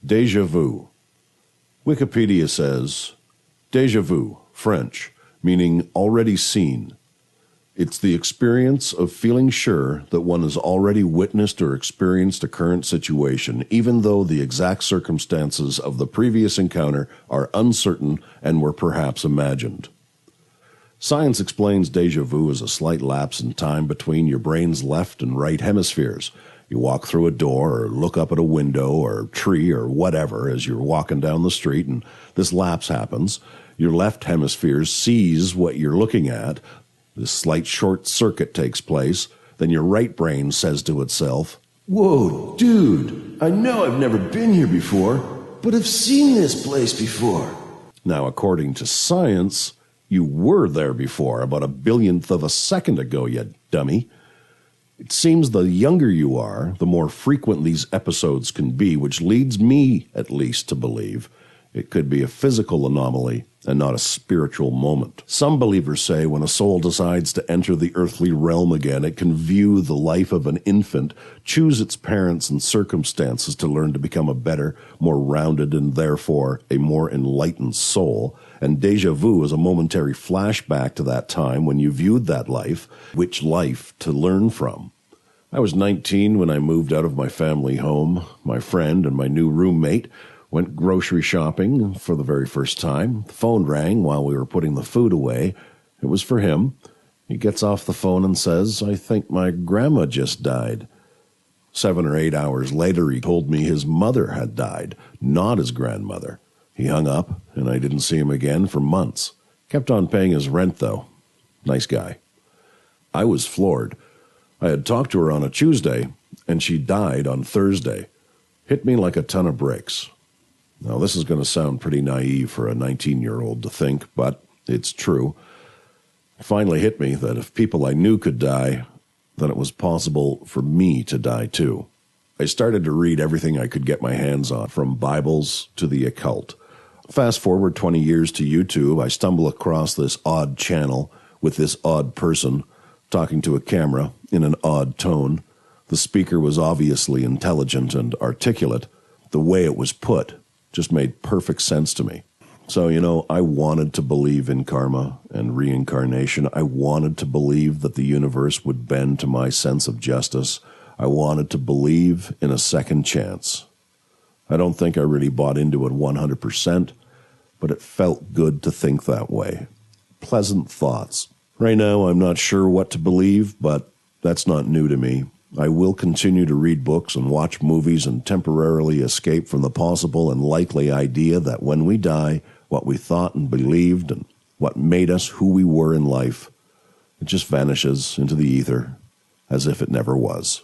Dejavu. Wikipedia says, dejavu, French, meaning already seen. It's the experience of feeling sure that one has already witnessed or experienced a current situation, even though the exact circumstances of the previous encounter are uncertain and were perhaps imagined. Science explains déjà vu as a slight lapse in time between your brain's left and right hemispheres. You walk through a door or look up at a window or tree or whatever as you're walking down the street, and this lapse happens. Your left hemisphere sees what you're looking at. This slight short circuit takes place. Then your right brain says to itself, "Whoa, dude, I know I've never been here before, but I've seen this place before." Now, according to science, you were there before, about a billionth of a second ago, you dummy. It seems the younger you are, the more frequent these episodes can be, which leads me, at least, to believe it could be a physical anomaly and not a spiritual moment. Some believers say when a soul decides to enter the earthly realm again, it can view the life of an infant, choose its parents and circumstances to learn to become a better, more rounded, and therefore a more enlightened soul. And déjà vu is a momentary flashback to that time when you viewed that life, which life to learn from. I was 19 when I moved out of my family home. My friend and my new roommate went grocery shopping for the very first time. The phone rang while we were putting the food away. It was for him. He gets off the phone and says, "I think my grandma just died." 7 or 8 hours later, he told me his mother had died, not his grandmother. He hung up, and I didn't see him again for months. Kept on paying his rent, though. Nice guy. I was floored. I had talked to her on a Tuesday, and she died on Thursday. Hit me like a ton of bricks. Now, this is going to sound pretty naive for a 19-year-old to think, but it's true. It finally hit me that if people I knew could die, then it was possible for me to die too. I started to read everything I could get my hands on, from Bibles to the occult. Fast forward 20 years to YouTube, I stumble across this odd channel with this odd person talking to a camera in an odd tone. The speaker was obviously intelligent and articulate. The way it was put just made perfect sense to me. So, I wanted to believe in karma and reincarnation. I wanted to believe that the universe would bend to my sense of justice. I wanted to believe in a second chance. I don't think I really bought into it 100%, but it felt good to think that way. Pleasant thoughts. Right now, I'm not sure what to believe, but that's not new to me. I will continue to read books and watch movies and temporarily escape from the possible and likely idea that when we die, what we thought and believed and what made us who we were in life, it just vanishes into the ether as if it never was.